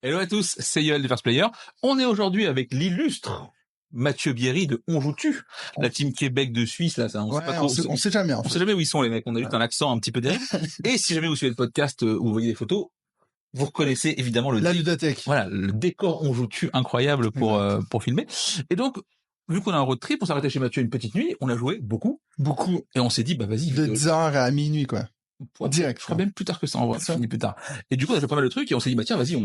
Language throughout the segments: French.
Hello à tous, c'est Yoel de First Player. On est aujourd'hui avec l'illustre Mathieu Bierry de On Joue-Tu, la team Québec de Suisse, là, ça, on sait jamais, on sait jamais où ils sont, les mecs. On a juste un accent un petit peu dérivé. Et si jamais vous suivez le podcast, ou vous voyez des photos, vous reconnaissez évidemment la ludothèque. Voilà, le décor On Joue-Tu incroyable pour filmer. Et donc, vu qu'on a un road trip, on s'est arrêté chez Mathieu une petite nuit, on a joué beaucoup. Et on s'est dit, bah, vas-y. De 10h à minuit, quoi. Direct. Je crois même plus tard que ça, on va finir plus tard. Et du coup, on a fait pas mal de trucs et on s'est dit, bah, tiens, vas-y,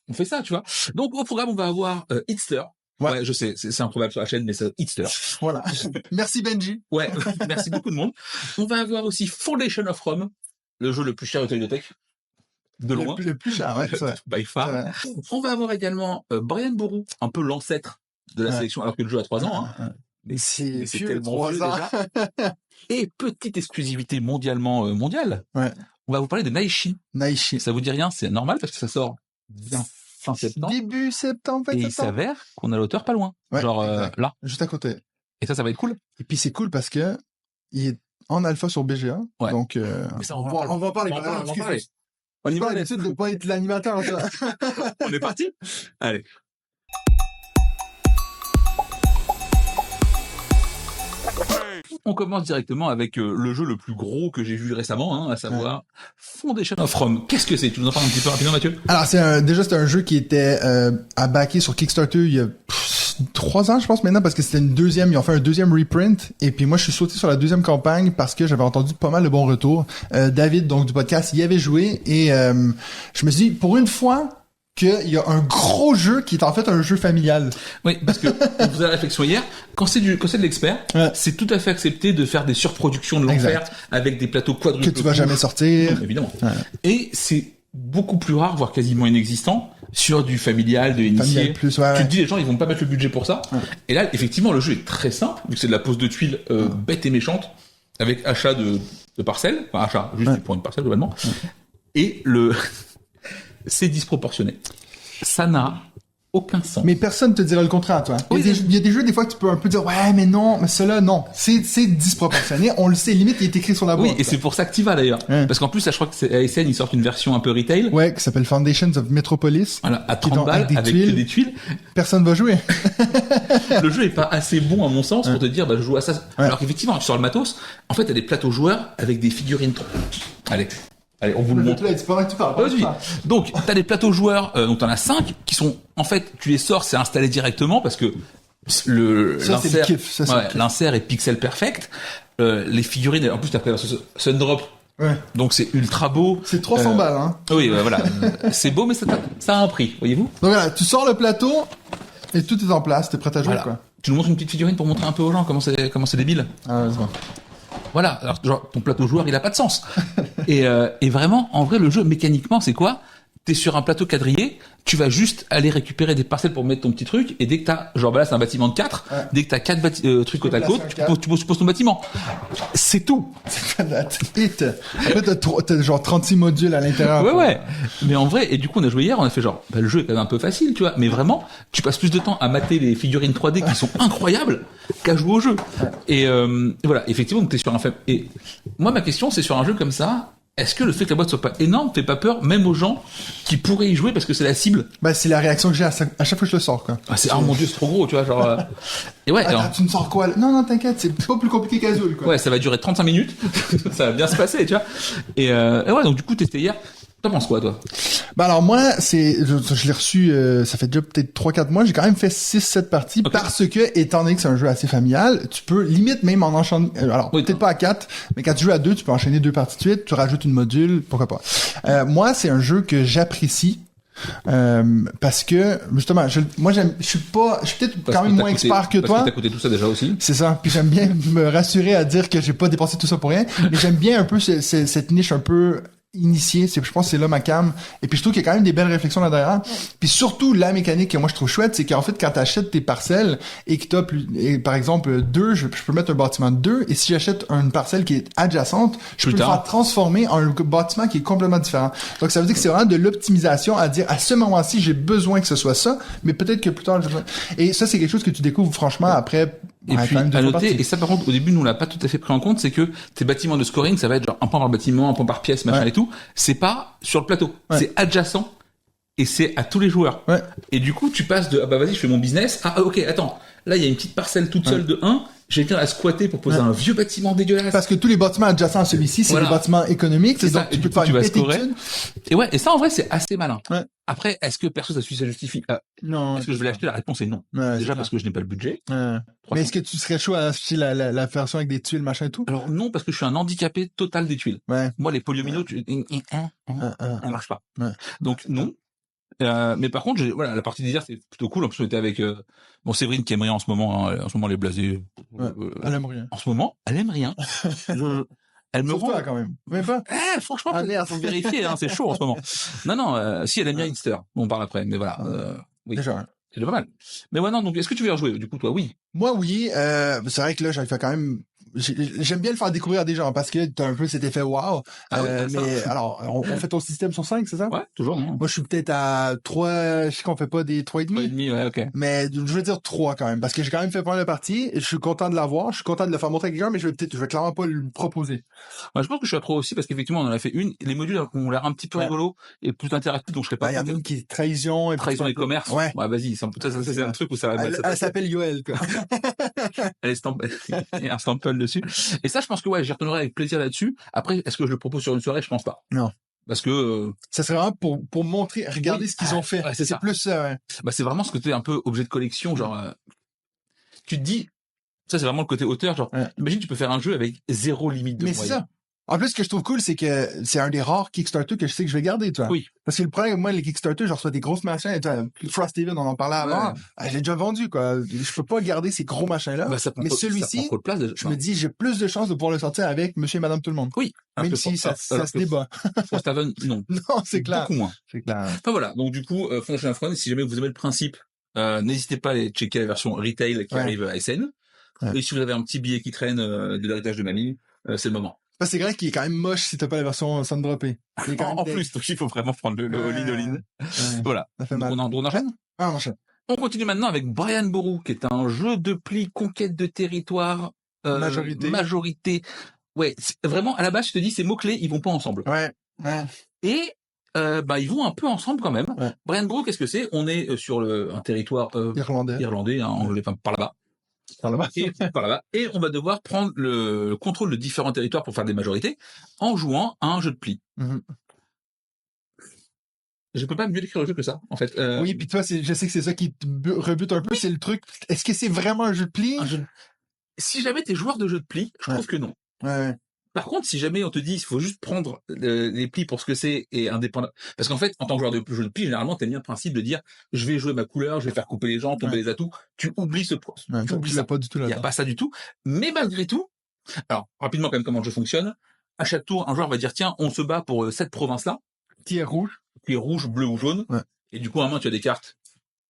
on fait ça, tu vois. Donc, au programme, on va avoir, Hitster. Ouais, je sais, c'est improbable sur la chaîne, mais c'est Hitster. Voilà. Merci Benji. Ouais, merci beaucoup de monde. On va avoir aussi Foundation of Rome, le jeu le plus cher de ta bibliothèque. De loin. Le plus cher, ouais, c'est vrai. By far. On va avoir également Brian Bourou, un peu l'ancêtre de la sélection, alors que le jeu a 3 ans. Hein. Mais c'est tellement 3 ans. Déjà. Et petite exclusivité mondiale. Ouais. On va vous parler de Naishi. Ça vous dit rien? C'est normal parce que ça sort fin septembre. Début septembre, Et il s'avère qu'on a l'auteur pas loin. Ouais, genre là. Juste à côté. Et ça va être cool. Et puis c'est cool parce que il est en alpha sur BGA. Ouais. Donc mais ça, on va en parler. On y va l'habitude de pas être l'animateur. On est parti. Allez. On commence directement avec le jeu le plus gros que j'ai vu récemment, à savoir Foundation of Rome. Qu'est-ce que c'est? Tu nous en parles un petit peu rapidement, Mathieu? Alors, c'est un jeu qui était à backer sur Kickstarter il y a 3 ans, je pense, maintenant, parce que c'était ils ont fait un deuxième reprint, et puis moi, je suis sauté sur la deuxième campagne parce que j'avais entendu pas mal de bons retours. David, donc, du podcast, y avait joué, et je me suis dit, pour une fois, qu'il y a un gros jeu qui est en fait un jeu familial. Oui, parce que on faisait la réflexion hier, quand c'est de l'expert, c'est tout à fait accepté de faire des surproductions de l'enfer avec des plateaux quadruples. Que tu vas jamais sortir. Évidemment. Ouais. Et c'est beaucoup plus rare, voire quasiment inexistant, sur du familial, de initié. Tu te dis, les gens, ils vont pas mettre le budget pour ça. Ouais. Et là, effectivement, le jeu est très simple, vu que c'est de la pose de tuiles bête et méchante, avec achat de parcelles, enfin achat, juste pour une parcelle globalement. Ouais. Et c'est disproportionné. Ça n'a aucun sens. Mais personne te dira le contraire, toi. Il y a des jeux, des fois, que tu peux un peu dire, ouais, mais non, mais cela, non. C'est disproportionné. On le sait, limite, il est écrit sur la boîte. Oui, et c'est pour ça que t'y vas, d'ailleurs. Ouais. Parce qu'en plus, là, je crois que ASN, ils sortent une version un peu retail. Ouais, qui s'appelle Foundations of Metropolis. Voilà, à 30 balles, avec que des tuiles. Personne va jouer. Le jeu est pas assez bon, à mon sens, pour te dire, bah, je joue à ça. Ouais. Alors qu'effectivement, tu sors le matos, en fait, t'as des plateaux joueurs avec des figurines trop. Allez, on vous le montre. C'est pas vrai que tu parles. Donc, t'as des plateaux joueurs, donc t'en as 5, qui sont, en fait, tu les sors, c'est installé directement, parce que l'insert est pixel perfect. Les figurines, en plus, t'as pris Sundrop. Ouais. Donc, c'est ultra beau. C'est 300 balles, hein. Oui, voilà. C'est beau, mais ça a un prix, voyez-vous. Donc voilà, tu sors le plateau, et tout est en place, t'es prêt à jouer, quoi. Tu nous montres une petite figurine pour montrer un peu aux gens comment c'est débile. Ah, c'est bon. Voilà, alors genre ton plateau joueur, il a pas de sens. Et vraiment, en vrai, le jeu mécaniquement, c'est quoi? T'es sur un plateau quadrillé, tu vas juste aller récupérer des parcelles pour mettre ton petit truc, et dès que t'as, genre bah là c'est un bâtiment de 4, dès que t'as 4 trucs côte à côte, tu poses ton bâtiment. C'est tout. C'est pas hit. Après t'as genre 36 modules à l'intérieur. Ouais. Mais en vrai, et du coup on a joué hier, on a fait genre, bah, le jeu est quand même un peu facile, tu vois, mais vraiment, tu passes plus de temps à mater les figurines 3D qui sont incroyables qu'à jouer au jeu. Et voilà, effectivement, donc t'es sur un faible. Et moi ma question c'est sur un jeu comme ça, est-ce que le fait que la boîte soit pas énorme fait pas peur, même aux gens qui pourraient y jouer parce que c'est la cible? Bah, c'est la réaction que j'ai à chaque fois que je le sors, quoi. Ah, oh mon dieu, c'est trop gros, tu vois, genre, Et ouais. Attends, tu me sors quoi? Non, t'inquiète, c'est pas plus compliqué qu'Azul, quoi. Ouais, ça va durer 35 minutes. Ça va bien se passer, tu vois. Et ouais, donc du coup, t'étais hier. T'en penses quoi, toi? Bah alors moi, je l'ai reçu, ça fait déjà peut-être 3-4 mois, j'ai quand même fait 6-7 parties, parce que, étant donné que c'est un jeu assez familial, tu peux limite même en enchaîner, alors peut-être pas à 4, mais quand tu joues à 2, tu peux enchaîner 2 parties de suite, tu rajoutes une module, pourquoi pas. Moi, c'est un jeu que j'apprécie, parce que justement, je suis peut-être quand même moins expert que toi. Parce que t'as coûté tout ça déjà aussi. C'est ça. Puis j'aime bien me rassurer à dire que j'ai pas dépensé tout ça pour rien, mais j'aime bien un peu cette niche un peu initié, je pense que c'est là ma cam. Et puis je trouve qu'il y a quand même des belles réflexions là derrière. Puis surtout la mécanique que moi je trouve chouette, c'est qu'en fait quand t'achètes tes parcelles et que par exemple 2, je peux mettre un bâtiment de 2, et si j'achète une parcelle qui est adjacente, je peux le faire transformer en un bâtiment qui est complètement différent. Donc ça veut dire que c'est vraiment de l'optimisation à dire à ce moment-ci j'ai besoin que ce soit ça, mais peut-être que plus tard et ça c'est quelque chose que tu découvres franchement après. Et puis, à noter, et ça par contre, au début, nous on l'a pas tout à fait pris en compte, c'est que tes bâtiments de scoring, ça va être genre un point par bâtiment, un point par pièce, machin et tout. C'est pas sur le plateau. C'est adjacent et c'est à tous les joueurs. Ouais. Et du coup, tu passes de ah bah vas-y, je fais mon business. Ah ok, attends. Là, il y a une petite parcelle toute seule de 1. Je vais venir la squatter pour poser un vieux bâtiment dégueulasse. Parce que tous les bâtiments adjacents à celui-ci, c'est des bâtiments économiques. C'est donc ça. tu Et peux du coup, faire tu une vas scorer. pétition. Et ouais, et ça en vrai, c'est assez malin. Ouais. Après, est-ce que perso ça justifie Non. Est-ce que je vais l'acheter? La réponse est non. Ouais, Déjà parce que je n'ai pas le budget. Ouais. Mais est-ce que tu serais chaud à acheter la version avec des tuiles, machin et tout? Alors non, parce que je suis un handicapé total des tuiles. Ouais. Moi, les polyomino, ça marche pas. Ouais. Donc non. Mais par contre, voilà, la partie d'hier, c'est plutôt cool. En plus, on était avec Séverine qui aime rien en ce moment. En ce moment, elle est blasée. Elle aime rien. En ce moment, elle aime rien. Elle me rend toi, quand même. Même pas. Franchement, faut vérifier. Hein, c'est chaud en ce moment. Non, si elle aime bien Hitster. On parle après. Mais voilà. Oui. Déjà. C'est pas mal. Mais ouais, non. Donc, est-ce que tu veux y rejouer? Du coup, toi, oui. Moi, oui. C'est vrai que là, j'avais fait quand même. J'aime bien le faire découvrir à des gens parce que t'as un peu cet effet wow. Mais alors, on fait ton système sur 5, c'est ça? Ouais, toujours. Non. Moi, je suis peut-être à 3, je sais qu'on fait pas des 3,5. 3,5, ouais, ok. Mais je vais dire 3 quand même, parce que j'ai quand même fait prendre la partie, je suis content de l'avoir, je suis content de le faire montrer à quelqu'un, mais je vais clairement pas le proposer. Ouais, je pense que je suis à 3 aussi, parce qu'effectivement, on en a fait une, les modules ont l'air un petit peu rigolo et plus interactifs, donc je serais pas. Il y en a une qui est trahison et commerce. Ouais, vas-y, ça c'est un truc où ça va. Elle s'appelle Yoel, quoi. Elle est il y a un sample dessus. Et ça, je pense que ouais, j'y retournerai avec plaisir là-dessus. Après, est-ce que je le propose sur une soirée? Je pense pas. Non. Parce que ça serait vraiment pour montrer, regarder ce qu'ils ont fait. Ouais, c'est plus ça. Ouais. Bah c'est vraiment ce côté un peu objet de collection, genre tu te dis, ça c'est vraiment le côté auteur, genre imagine tu peux faire un jeu avec 0 limite de moyens. Mais c'est ça. En plus, ce que je trouve cool, c'est que c'est un des rares Kickstarter que je sais que je vais garder, toi. Oui. Parce que le problème, moi, les Kickstarter, je reçois des grosses machins. Frosty on en parlait avant. Je l'ai déjà vendu, quoi. Je peux pas garder ces gros machins-là. Bah, mais celui-ci, je me dis, j'ai plus de chances de pouvoir le sortir avec Monsieur et Madame tout le monde. Oui. Même si ça se débat. Frosthaven, non. Non, c'est clair. Beaucoup moins. C'est clair. Enfin voilà. Donc du coup, Fondation Afron, si jamais vous aimez le principe, n'hésitez pas à aller checker la version retail qui arrive à SN. Et si vous avez un petit billet qui traîne de l'héritage de mamie, c'est le moment. C'est vrai qu'il est quand même moche si t'as pas la version Sundroppé. En plus, donc il faut vraiment prendre le all-in. Voilà. Ça fait mal. On enchaîne? On enchaîne. On continue maintenant avec Brian Boru, qui est un jeu de pli, conquête de territoire, majorité. Ouais, vraiment, à la base, je te dis, ces mots-clés, ils vont pas ensemble. Ouais. Et, ils vont un peu ensemble quand même. Ouais. Brian Boru, qu'est-ce que c'est? On est sur un territoire irlandais, hein, anglais, enfin, par là-bas. Et on va devoir prendre le contrôle de différents territoires pour faire des majorités en jouant à un jeu de pli. Mm-hmm. Je peux pas mieux décrire le jeu que ça, en fait. Oui, puis toi, je sais que c'est ça qui te rebute un peu, c'est le truc. Est-ce que c'est vraiment un jeu de pli? Si jamais t'es joueur de jeu de pli, je trouve que non. Ouais. Par contre, si jamais on te dit, il faut juste prendre les plis pour ce que c'est et indépendant. Parce qu'en fait, en tant que joueur de jeu de pli, généralement, t'aimes bien le principe de dire, je vais jouer ma couleur, je vais faire couper les gens, tomber les atouts. Tu oublies tu oublies ça. Pas du tout là. Il y a pas ça du tout. Mais malgré tout, alors, rapidement, quand même, comment le jeu fonctionne. À chaque tour, un joueur va dire, tiens, on se bat pour cette province-là. Qui est rouge, bleu ou jaune. Ouais. Et du coup, à un moment, tu as des cartes.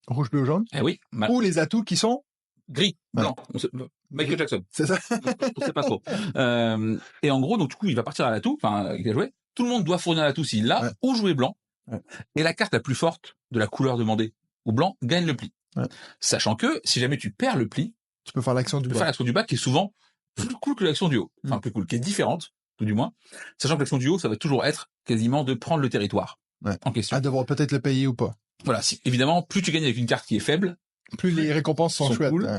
Rouge, bleu ou jaune. Eh oui. Ou les atouts qui sont gris, blanc. Michael Jackson. C'est ça. On sait pas trop. Et en gros, donc du coup, il va partir à l'atout, enfin, il a joué. Tout le monde doit fournir l'atout s'il l'a, ou jouer blanc. Ouais. Et la carte la plus forte de la couleur demandée ou blanc gagne le pli. Ouais. Sachant que si jamais tu perds le pli, tu peux faire l'action du bas. Faire l'action du bas qui est souvent plus cool que l'action du haut. Enfin, plus cool, qui est différente, tout du moins. Sachant que l'action du haut, ça va toujours être quasiment de prendre le territoire en question. À devoir peut-être le payer ou pas. Voilà. Évidemment, plus tu gagnes avec une carte qui est faible, plus les récompenses sont chouettes. Cool.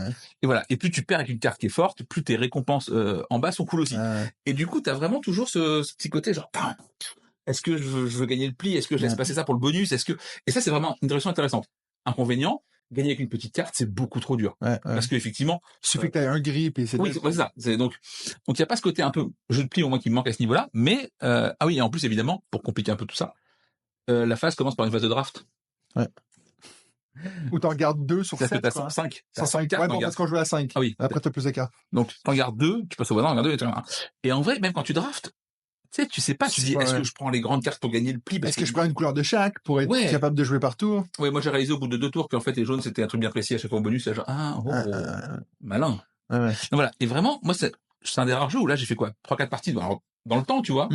Et voilà. Et plus tu perds avec une carte qui est forte, plus tes récompenses en bas sont cool aussi. Et du coup, t'as vraiment toujours ce petit côté genre, est-ce que je veux gagner le pli? Est-ce que je laisse passer ça pour le bonus? Et ça, c'est vraiment une direction intéressante. Inconvénient, gagner avec une petite carte, c'est beaucoup trop dur. Parce que effectivement, il suffit que t'aies un gris et c'est. Oui, c'est ça. Donc il y a pas ce côté un peu jeu de pli au moins qui me manque à ce niveau-là. Mais et en plus évidemment, pour compliquer un peu tout ça, la phase commence par une phase de draft. Ouais. Ou t'en gardes 2 sur 7. C'est-à-dire que t'as 5. 5 cartes. Ouais, bon, parce qu'on joue à 5. Ah oui. Après, t'as plus de cartes. Donc, t'en gardes 2, tu passes au voisin, t'en gardes 2, et en vrai, même quand tu draftes, tu sais pas, tu dis, est-ce que je prends les grandes cartes pour gagner le pli? Est-ce que je prends une couleur de chaque pour être capable de jouer partout? Ouais, moi, j'ai réalisé au bout de 2 tours qu'en fait, les jaunes, c'était un truc bien précis à chaque fois au bonus, genre, malin. Ouais. Donc voilà. Et vraiment, moi, c'est un des rares jeux où là, j'ai fait quoi? 3-4 parties dans le temps, tu vois.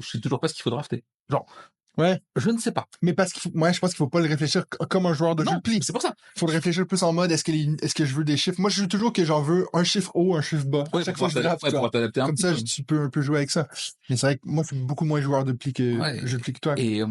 Je sais toujours pas ce qu'il faut drafter. Genre. Ouais. Je ne sais pas. Mais parce qu'il faut, moi, je pense qu'il faut pas le réfléchir comme un joueur de jeu de pli. C'est pour ça. Il faut le réfléchir plus en mode, est-ce que je veux des chiffres? Moi, je joue toujours que j'en veux un chiffre haut, un chiffre bas. Chaque fois que je draft, pour t'adapter un comme ça, tu peux un peu jouer avec ça. Mais c'est vrai que moi, je suis beaucoup moins joueur de pli que jeu de pli que toi. Et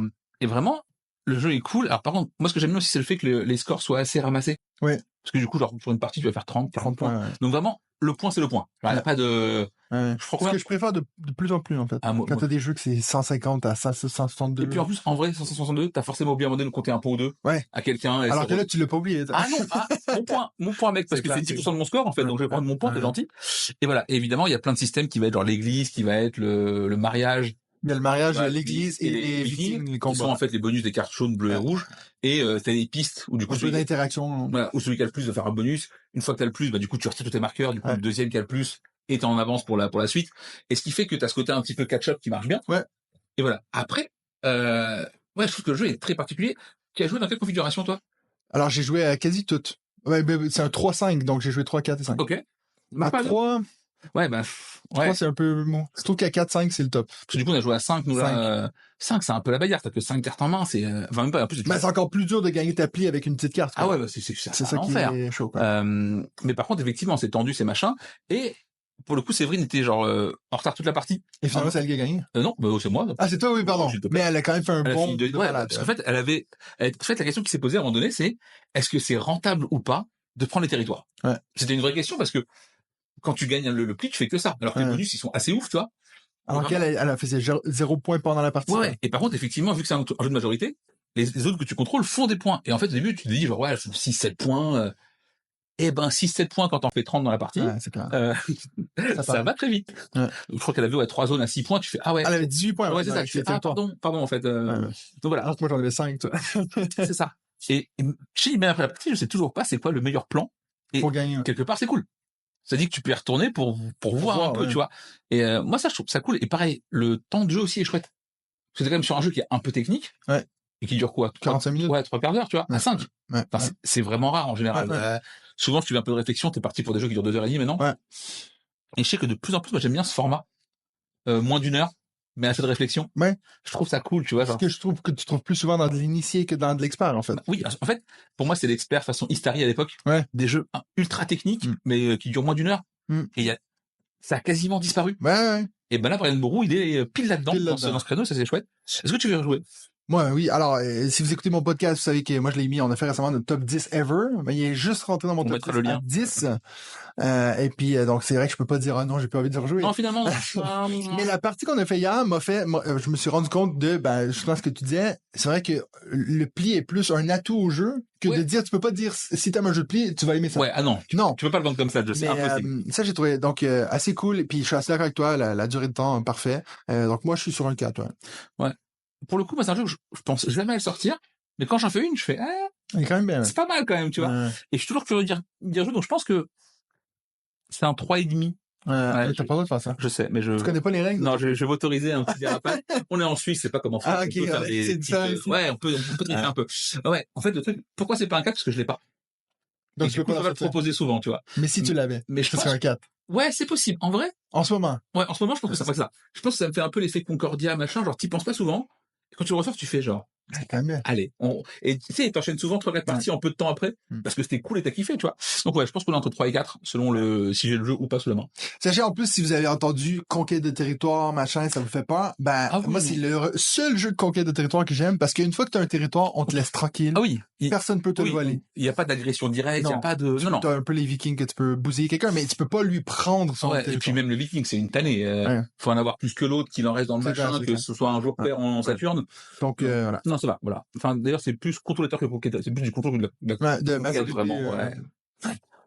vraiment, le jeu est cool. Alors par contre, moi ce que j'aime bien aussi, c'est le fait que les scores soient assez ramassés. Ouais. Parce que du coup, genre, pour une partie, tu vas faire 30 points. Ouais. Donc vraiment, le point, c'est le point. Il n'y a pas de... Ouais. Ce que je préfère de plus en plus, en fait. Quand t'as des jeux que c'est 150 à 162. Et puis en plus, en vrai, 162, t'as forcément oublié à un moment donné de compter un point ou deux. Ouais. À quelqu'un. Alors que là, tu l'as pas oublié. Ah non, mon point, mec, parce que c'est 10% de mon score, en fait. Donc je vais prendre mon point, t'es gentil. Et voilà. Et évidemment, il y a plein de systèmes qui va être genre l'église, qui va être le mariage. Il y a le mariage, l'église et les vikings, les combats. Qui sont en fait les bonus des cartes jaunes, bleues et rouges. Et t'as des pistes où du coup... Un peu d'interaction. Voilà, où celui qui a le plus va faire un bonus. Une fois que t'as le plus, bah du coup tu retires tous tes marqueurs. Du coup le deuxième qui a le plus est en avance pour la suite. Et ce qui fait que t'as ce côté un petit peu catch-up qui marche bien. Ouais. Et voilà. Après, je trouve que le jeu est très particulier. Tu as joué dans quelle configuration toi? Alors j'ai joué à quasi toutes. Ouais, c'est un 3-5, donc j'ai joué 3, 4 et 5. Ok. À 3... Ouais, bah, 3, c'est un peu bon. Je trouve qu'à 4, 5, c'est le top. Parce que du coup, on a joué à 5, nous, 5, c'est un peu la bagarre. T'as que 5 cartes en main, c'est, enfin, même pas, en plus, c'est encore plus dur de gagner ta pli avec une petite carte. Quoi. Ah ouais, bah, c'est ça qui est chaud, quoi. Mais par contre, effectivement, c'est tendu, c'est machin. Et, pour le coup, Séverine était genre, en retard toute la partie. Et finalement, c'est elle qui a gagné? Non, bah, c'est moi. Ah, c'est toi, oui, pardon. Mais elle a quand même fait un bon... Ouais, parce qu'en fait, la question qui s'est posée à un moment donné, c'est, est-ce que c'est rentable ou pas de prendre les territoires? Ouais. C'était une vraie question parce que, quand tu gagnes le pli, tu fais que ça. Alors que les bonus, ils sont assez ouf, tu vois. Alors qu'elle, elle a fait 0 points pendant la partie. Ouais. Et par contre, effectivement, vu que c'est un jeu de majorité, les autres que tu contrôles font des points. Et en fait, au début, tu te dis, genre, ouais, 6-7 points. Eh ben, 6-7 points quand t'en fais 30 dans la partie. Ouais, c'est clair. Ça va très vite. Ouais. Je crois qu'elle avait 3 zones à 6 points. Tu fais, ah ouais. Elle avait 18 points. Ouais, c'est ça. Tu fais, pardon, en fait. Donc voilà. Alors que moi, j'en avais 5, toi. C'est ça. Et bien après la partie, je sais toujours pas c'est quoi le meilleur plan. Et pour gagner. Quelque part, c'est cool. Ça dit que tu peux y retourner pour voir un peu, tu vois. Et moi, ça, je trouve ça cool. Et pareil, le temps de jeu aussi est chouette. Parce que t'es quand même sur un jeu qui est un peu technique. Ouais. Et qui dure quoi? 45 minutes. Ouais, 3 quarts d'heure, tu vois. À 5. Ouais. Enfin, c'est vraiment rare, en général. Souvent, si tu veux un peu de réflexion, t'es parti pour des jeux qui durent 2h30 maintenant. Ouais. Et je sais que de plus en plus, moi, j'aime bien ce format. Moins d'1 heure. Mais assez de réflexion. Ouais. Je trouve ça cool, tu vois. Parce que je trouve que tu trouves plus souvent dans de l'initié que dans de l'expert, en fait. Oui, en fait, pour moi, c'est l'expert façon Istari à l'époque. Ouais. Des jeux ultra techniques, mais qui durent moins d'1 heure. Et ça a quasiment disparu. Ouais. Et ben là, Brian Bourou, il est pile là-dedans, dans ce créneau, ça c'est chouette. Est-ce que tu veux rejouer? Moi, oui. Alors, si vous écoutez mon podcast, vous savez que moi, je l'ai mis, on a fait récemment notre top 10 ever. Mais il est juste rentré dans mon top 10 à 10. Et puis, donc, c'est vrai que je peux pas dire, ah non, j'ai pas envie de rejouer. Non, finalement. Mais la partie qu'on a fait hier je me suis rendu compte je pense que tu disais, c'est vrai que le pli est plus un atout au jeu que de dire, tu peux pas dire, si t'aimes un jeu de pli, tu vas aimer ça. Ouais, ah non. Non. Tu peux pas le vendre comme ça, c'est impossible. Ça, j'ai trouvé, donc, assez cool. Et puis, je suis assez d'accord avec toi, la durée de temps, parfait. Donc, moi, je suis sur un 4, ouais. Pour le coup, moi, c'est un jeu que je pense jamais à le sortir. Mais quand j'en fais une, je fais, il est quand même bien. C'est pas mal quand même, tu vois. Et je suis toujours curieux de dire jeu, donc je pense que c'est un 3,5. T'as pas le droit de faire ça. Je sais, mais Tu connais pas les règles? Non, je vais m'autoriser un petit dérapage. On est en Suisse, c'est pas comment faire. Ah, ok, c'est ça. Ouais, on peut tricher un peu. Ouais, en fait, le truc, pourquoi c'est pas un 4? Parce que je l'ai pas. Donc, je peux pas le proposer souvent, tu vois. Mais si tu l'avais. Mais je pense un 4. Ouais, c'est possible. En vrai? En ce moment. Ouais, en ce moment, je pense que ça ferait ça. Je pense que ça me fait un peu l'effet Concordia, machin, genre, t'y penses pas souvent. Et quand tu le ressors, tu fais genre. C'est quand même bien. Allez, et tu sais, t'enchaînes souvent 3-4 parties en peu de temps après, parce que c'était cool et t'as kiffé, tu vois. Donc ouais, je pense qu'on est entre 3 et 4, selon si j'ai le jeu ou pas sous la main. Sachez en plus, si vous avez entendu conquête de territoire, machin, ça vous fait peur, moi, c'est le seul jeu de conquête de territoire que j'aime, parce qu'une fois que t'as un territoire, on te laisse tranquille. Ah oui. Personne peut te le voler. Il y a pas d'agression directe, il y a pas de... Non. T'as un peu les Vikings que tu peux bousiller quelqu'un, mais tu peux pas lui prendre son territoire. Et puis même le Viking, c'est une tannée. Faut en avoir plus que l'autre, qu'il en reste dans le machin, que ce soit un jour pair en Saturne. Donc, voilà. Non, ça va, voilà. Enfin, d'ailleurs, c'est plus contrôlateur que conquête. C'est plus du contrôle que de vraiment,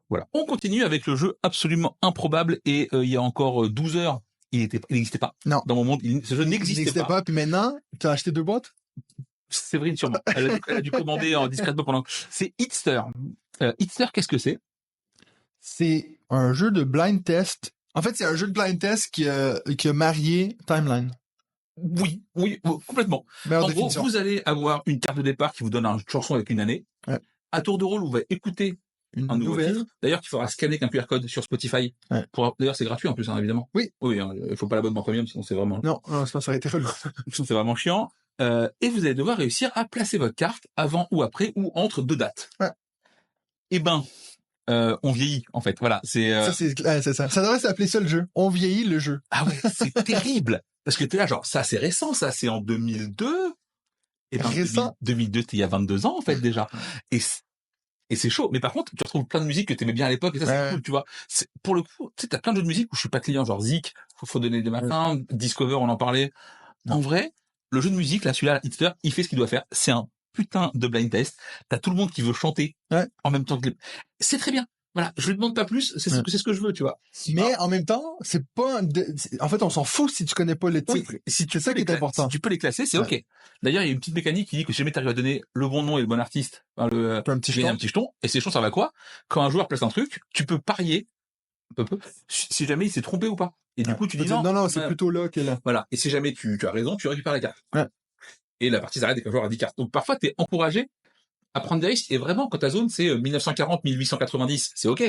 Voilà. On continue avec le jeu absolument improbable et il y a encore 12 heures, il n'existait pas. Non. Dans mon monde, ce jeu n'existait pas. Puis maintenant, tu as acheté 2 boîtes? Séverine, sûrement. Elle a dû commander discrètement pendant. C'est Hitster. Hitster, qu'est-ce que c'est? C'est un jeu de blind test. En fait, c'est un jeu de blind test qui a marié Timeline. Oui, complètement. En gros, vous allez avoir une carte de départ qui vous donne une chanson avec une année. Ouais. À tour de rôle, vous allez écouter un nouveau titre. D'ailleurs, qu'il faudra scanner avec un QR code sur Spotify. Ouais. D'ailleurs, c'est gratuit en plus, évidemment. Oui. Oui, il faut pas l'abonnement premium, sinon c'est vraiment... Non, ça aurait été relou. Sinon c'est vraiment chiant. Et vous allez devoir réussir à placer votre carte avant ou après ou entre 2 dates. Ouais. Eh ben, on vieillit, en fait. Voilà, c'est... c'est ça. Ça devrait s'appeler ça le jeu. On vieillit le jeu. Ah ouais, c'est terrible. Parce que t'es là, genre, ça c'est récent, ça c'est en 2002. Et ben, récent. 2002, c'était il y a 22 ans, en fait, déjà. Et c'est chaud. Mais par contre, tu retrouves plein de musique que t'aimais bien à l'époque, et ça, c'est cool, tu vois. Pour le coup, tu sais, t'as plein de jeux de musique où je suis pas client, genre Zik, faut donner des matins, Discover, on en parlait. En vrai, le jeu de musique, là, celui-là, Hitster, il fait ce qu'il doit faire. C'est un putain de blind test. T'as tout le monde qui veut chanter en même temps que c'est très bien. Voilà, je lui demande pas plus, c'est ce que je veux, tu vois. Mais en même temps, c'est pas en fait, on s'en fout si tu connais pas les titres. Oui, si tu c'est ça qui est important. Si tu peux les classer, c'est OK. D'ailleurs, il y a une petite mécanique qui dit que si jamais t'arrives à donner le bon nom et le bon artiste, un petit jeton, et ces jetons servent à quoi? Quand un joueur place un truc, tu peux parier si jamais il s'est trompé ou pas. Et du coup, tu dis non, c'est plutôt là qu'elle là. Voilà. Et si jamais tu as raison, tu récupères la carte. Et la partie s'arrête dès qu'un joueur a 10 cartes. Donc parfois, t'es encouragé à prendre des risques. Et vraiment, quand ta zone, c'est 1940, 1890, c'est OK.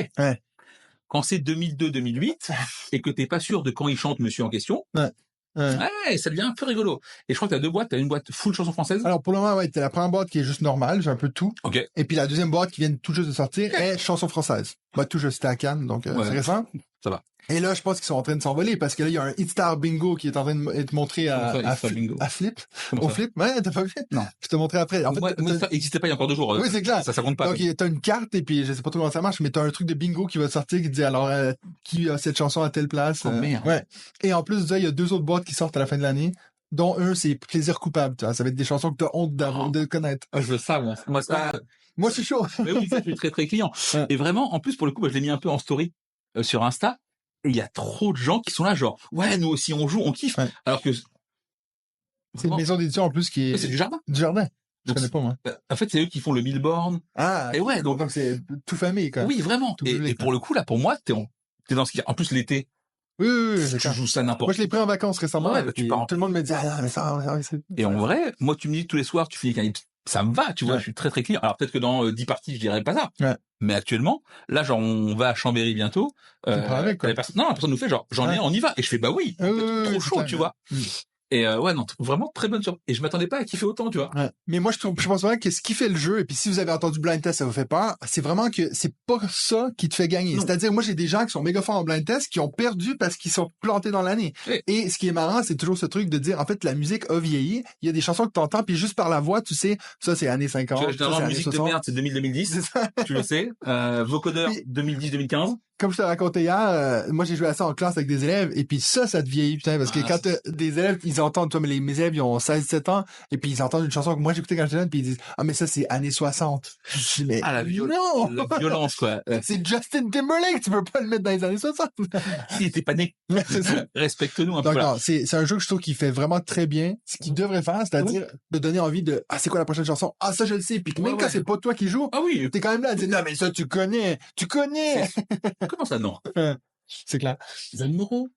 Quand c'est 2002, 2008, et que t'es pas sûr de quand il chante monsieur en question, ça devient un peu rigolo. Et je crois que t'as deux boîtes, t'as une boîte full chanson française. Alors, pour le moment, t'as la première boîte qui est juste normale, j'ai un peu de tout. OK. Et puis la deuxième boîte qui vient tout juste de sortir est chanson française. Bah, tout juste, c'était à Cannes, donc c'est récent. Ça va. Et là, je pense qu'ils sont en train de s'envoler parce que là, il y a un Hitstar Bingo qui est en train d'être montré à Flip. Au Flip? Ouais, t'as pas vu? Non. Je te montrerai après. En fait, ça existait pas il y a encore 2 jours. Oui, c'est clair. Ça compte pas. Donc, t'as une carte et puis je sais pas trop comment ça marche, mais t'as un truc de bingo qui va sortir qui dit alors, qui a cette chanson à telle place. Oh, merde. Ouais. Et en plus de ça, il y a 2 autres boîtes qui sortent à la fin de l'année, dont un, c'est Plaisir coupable, tu vois. Ça va être des chansons que t'as honte de connaître. Je veux ça, moi. Moi, je suis chaud. Mais oui, ça, je suis très, très client. Et vraiment, en plus, pour le coup, je l'ai mis un peu en story, sur Insta. Et il y a trop de gens qui sont là, genre, ouais, nous aussi, on joue, on kiffe. Alors que, c'est une maison d'édition, en plus, qui est... C'est du jardin. Du jardin. Je connais pas, moi. En fait, c'est eux qui font le Milborn. Et ouais, donc c'est tout famille, quoi. Oui, vraiment. Et pour le coup, là, pour moi, t'es dans ce qui, en plus, l'été. Oui, tu joues ça n'importe. Moi, je l'ai pris en vacances récemment. Ouais, tout le monde me dit, mais ça, et en vrai, moi, tu me dis tous les soirs, tu finis avec un ça me va, tu vois, je suis très très client. Alors peut-être que dans 10 parties, je dirais pas ça. Mais actuellement, là, genre, on va à Chambéry bientôt. La personne nous fait genre, j'en ai un, on y va. Et je fais, bah oui, trop chaud, tu vois. Et non, vraiment très bonne surprise. Et je m'attendais pas à kiffer autant, tu vois. Mais moi, je pense vraiment que ce qui fait le jeu, et puis si vous avez entendu blind test, ça vous fait peur, c'est vraiment que c'est pas ça qui te fait gagner. C'est-à-dire, moi, j'ai des gens qui sont méga forts en blind test qui ont perdu parce qu'ils sont plantés dans l'année. Et ce qui est marrant, c'est toujours ce truc de dire, en fait, la musique a vieilli. Il y a des chansons que t'entends, puis juste par la voix, tu sais, ça, c'est années 50. Tu vois, généralement, musique 60. De merde, c'est 2000-2010. Tu le sais. Vocodeur, 2010-2015. Comme je te racontais hier, moi j'ai joué à ça en classe avec des élèves et puis ça te vieillit, putain, parce que quand des élèves, ils entendent, toi, mais mes élèves, ils ont 16-17 ans et puis ils entendent une chanson que moi j'écoutais quand j'étais jeune puis ils disent, mais ça c'est années 60. Je dis, mais la violence, quoi. C'est Justin Timberlake, tu peux pas le mettre dans les années 60. Il était pas né. Respecte-nous un peu. Donc, non, c'est un jeu que je trouve qui fait vraiment très bien ce qu'il devrait faire, c'est-à-dire de donner envie de, c'est quoi la prochaine chanson? Ça je le sais, puis même quand c'est pas toi qui joues, t'es quand même là à dire, non mais ça tu connais. Comment ça, non? C'est clair. Zanmoro.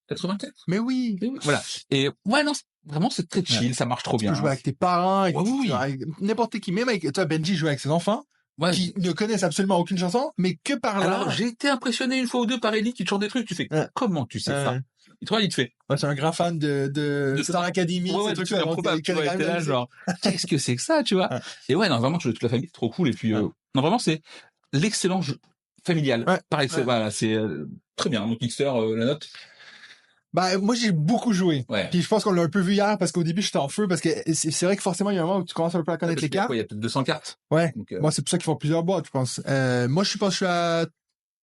84. Mais oui. Voilà. Et, non, vraiment, c'est très chill, ça marche trop bien. Tu peux jouer avec tes parents, avec n'importe qui. Même avec, toi, Benji joue avec ses enfants. Qui ne connaissent absolument aucune chanson, mais que par là. Alors, j'ai été impressionné une fois ou deux par Ellie qui te chante des trucs, tu fais, comment tu sais ça? Il te fait. C'est un grand fan de Star Academy, ces trucs improbables, tu vois, là, genre, qu'est-ce que c'est que ça, tu vois? Et non, vraiment, toute la famille, c'est trop cool, et puis, non, vraiment, c'est l'excellent jeu familial. Pareil, voilà, c'est très bien. Donc Mixer, la note. Moi j'ai beaucoup joué. Puis je pense qu'on l'a un peu vu hier parce qu'au début j'étais en feu parce que c'est vrai que forcément il y a un moment où tu commences un peu à connaître les cartes. Il y a peut-être 200 cartes. Donc, moi c'est pour ça qu'ils font plusieurs boîtes, je pense. Moi je pense que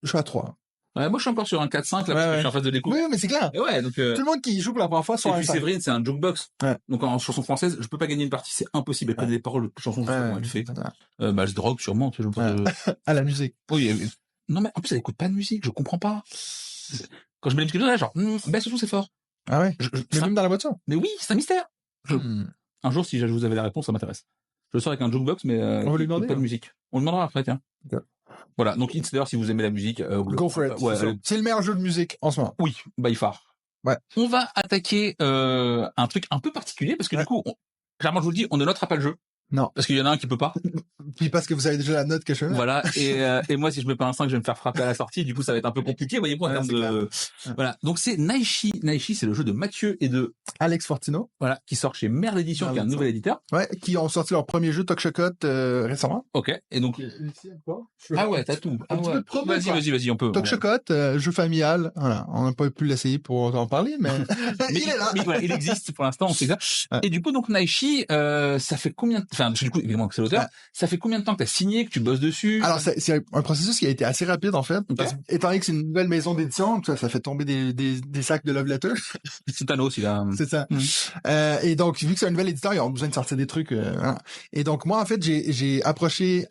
je suis à 3. Moi je suis encore sur un 4-5 là parce que je suis en phase de découverte. Oui, mais c'est clair. Et donc tout le monde qui joue pour la première fois sur un 5. Et puis Séverine, c'est un jukebox. Donc en chanson française, je peux pas gagner une partie, c'est impossible. Elle connaît des paroles de chansons, elle fait. Elle se drogue sûrement, tu vois. À la musique. Oui. Non, mais en plus, elle écoute pas de musique, je comprends pas. Quand je mets les musiques, là, genre, ce son, c'est fort. Ah ouais? Mais même dans la voiture? Mais oui, c'est un mystère. Un jour, si vous avez la réponse, ça m'intéresse. Je sors avec un jukebox, mais, on va lui demander, pas de musique. On le demandera après, tiens. Okay. Voilà. Donc, d'ailleurs, si vous aimez la musique, go for it. C'est le meilleur jeu de musique en ce moment. Oui, by far. On va attaquer, un truc un peu particulier, parce que du coup, clairement, je vous le dis, on ne notera pas le jeu. Non. Parce qu'il y en a un qui peut pas. Puis parce que vous avez déjà la note que je fais. Voilà. Et moi, si je mets pas un 5, je vais me faire frapper à la sortie. Du coup, ça va être un peu compliqué. Voyez-moi, en termes de, voilà. Donc, c'est Naishi. Naishi, c'est le jeu de Mathieu et de Alex Fortino. Voilà. Qui sort chez Merde Édition, qui est un nouvel éditeur. Ouais. Qui ont sorti leur premier jeu Talk Shocot, récemment. Ok. Et donc. Ah ouais, t'as tout. Ah ouais. Vas-y, on peut. Talk Shocot, jeu familial. Voilà. On n'a pas pu l'essayer pour en parler, mais, il est là. Mais voilà, il existe pour l'instant, on sait ça. Et du coup, donc, Naishi, ça fait combien enfin, du coup, évidemment que c'est l'auteur. Ça fait combien de temps que t'as signé, que tu bosses dessus? Alors, c'est un processus qui a été assez rapide, en fait. Parce que, étant donné que c'est une nouvelle maison d'édition, ça fait tomber des sacs de love letters. C'est Thanos, il a... C'est ça. Et donc, vu que c'est un nouvel éditeur, ils ont besoin de sortir des trucs, voilà. Et donc, moi, en fait, j'ai approché,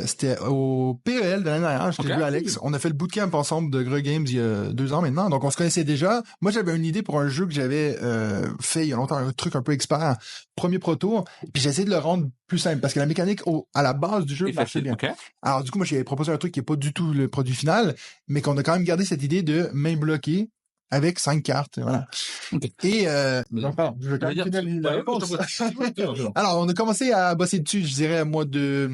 c'était au PEL de l'année dernière, j'étais vu Alex. On a fait le bootcamp ensemble de Greux Games il y a 2 ans maintenant. Donc, on se connaissait déjà. Moi, j'avais une idée pour un jeu que j'avais, fait il y a longtemps, un truc un peu expert, premier proto. Puis j'ai essayé de le rendre plus simple parce que la mécanique à la base du jeu marchait bien. Okay. Alors du coup, moi j'ai proposé un truc qui est pas du tout le produit final, mais qu'on a quand même gardé cette idée de main bloquée avec 5 cartes, voilà. Okay. Et donc pardon, je vais quand même finir la réponse. Alors on a commencé à bosser dessus, je dirais, au mois de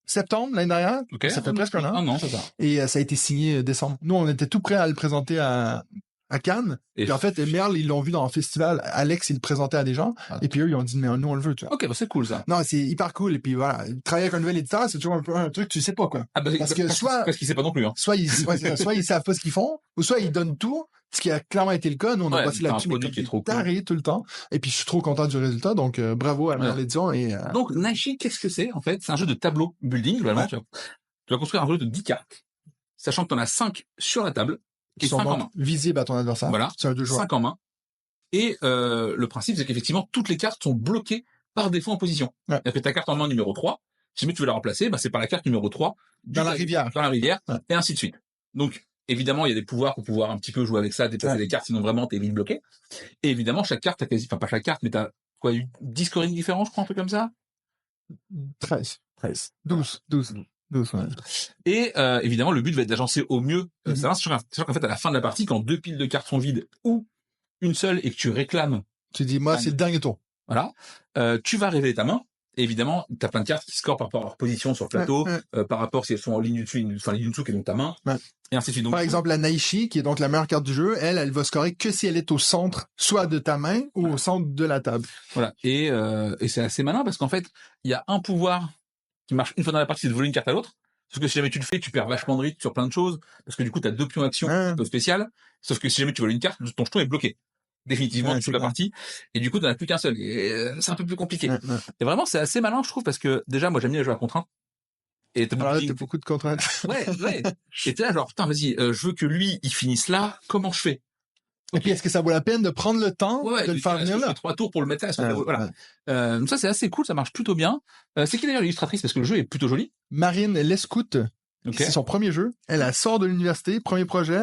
septembre l'année dernière. Okay. Ça fait presque un an. Ah non, c'est ça. Et ça a été signé décembre. Nous, on était tout prêts à le présenter à Cannes. Et en fait, Merle, ils l'ont vu dans un festival. Alex, il le présentait à des gens. Et puis eux, ils ont dit, mais nous, on le veut, tu vois. Ok, bah c'est cool, ça. Non, c'est hyper cool. Et puis voilà, travailler avec un nouvel éditeur, c'est toujours un peu un truc, tu sais pas, quoi. Ah, bah, parce qu'ils savent pas non plus, hein. Soit ils savent pas ce qu'ils font, ou soit ils donnent tout. Ce qui a clairement été le cas. Nous, on a passé là-dessus, mais qui est trop taré tout le temps. Et puis, je suis trop content du résultat. Donc, bravo à Merle Édition et, Donc, Naishi, qu'est-ce que c'est? En fait, c'est un jeu de tableau building, globalement. Tu vas construire un jeu de 10 cartes. Sachant que t'en as 5 sur la table. Qui sont donc visibles à ton adversaire. Voilà. C'est un 2 joueurs. 5 en main. Et le principe, c'est qu'effectivement, toutes les cartes sont bloquées par défaut en position. Ouais. C'est-à-dire que ta carte en main numéro 3, si jamais tu veux la remplacer, bah, c'est par la carte numéro 3. Dans la rivière. Et ainsi de suite. Donc, évidemment, il y a des pouvoirs pour pouvoir un petit peu jouer avec ça, déplacer des cartes, sinon vraiment, t'es vite bloqué. Et évidemment, chaque carte, pas chaque carte, mais t'as, 10 scorings différents, je crois, un truc comme ça? 13. 12, ouais. Et évidemment, le but va être d'agencer au mieux. Sachant qu'en fait, à la fin de la partie, quand 2 piles de cartes sont vides ou une seule et que tu réclames... Tu dis, moi, c'est le dernier tour. Voilà. Tu vas révéler ta main. Et évidemment, t'as plein de cartes qui scorent par rapport à leur position sur le plateau, par rapport si elles sont en ligne dessus, ligne dessous, qui est donc ta main. Ouais. Et ainsi de suite. Donc, par exemple, la Naishi, qui est donc la meilleure carte du jeu, elle va scorer que si elle est au centre, soit de ta main ou au centre de la table. Voilà. Et c'est assez malin parce qu'en fait, il y a un pouvoir qui marche une fois dans la partie, c'est de voler une carte à l'autre. Sauf que si jamais tu le fais, tu perds vachement de rythme sur plein de choses, parce que du coup, t'as 2 pions action un peu spéciales. Sauf que si jamais tu voles une carte, ton jeton est bloqué. Définitivement, toute la partie. Et du coup, t'en as plus qu'un seul. Et c'est un peu plus compliqué. Et vraiment, c'est assez malin, je trouve, parce que déjà, moi, j'aime bien les jeux à contrainte. Et t'as beaucoup de contraintes. Ouais. Et t'es là, genre, putain, vas-y, je veux que lui, il finisse là, comment je fais? Et puis, est-ce que ça vaut la peine de prendre le temps de le faire venir là? 3 tours pour le mettre là. Voilà. Ça, c'est assez cool, ça marche plutôt bien. C'est qui d'ailleurs l'illustratrice? Parce que le jeu est plutôt joli. Marine Lescout. C'est son premier jeu. Elle sort de l'université, premier projet.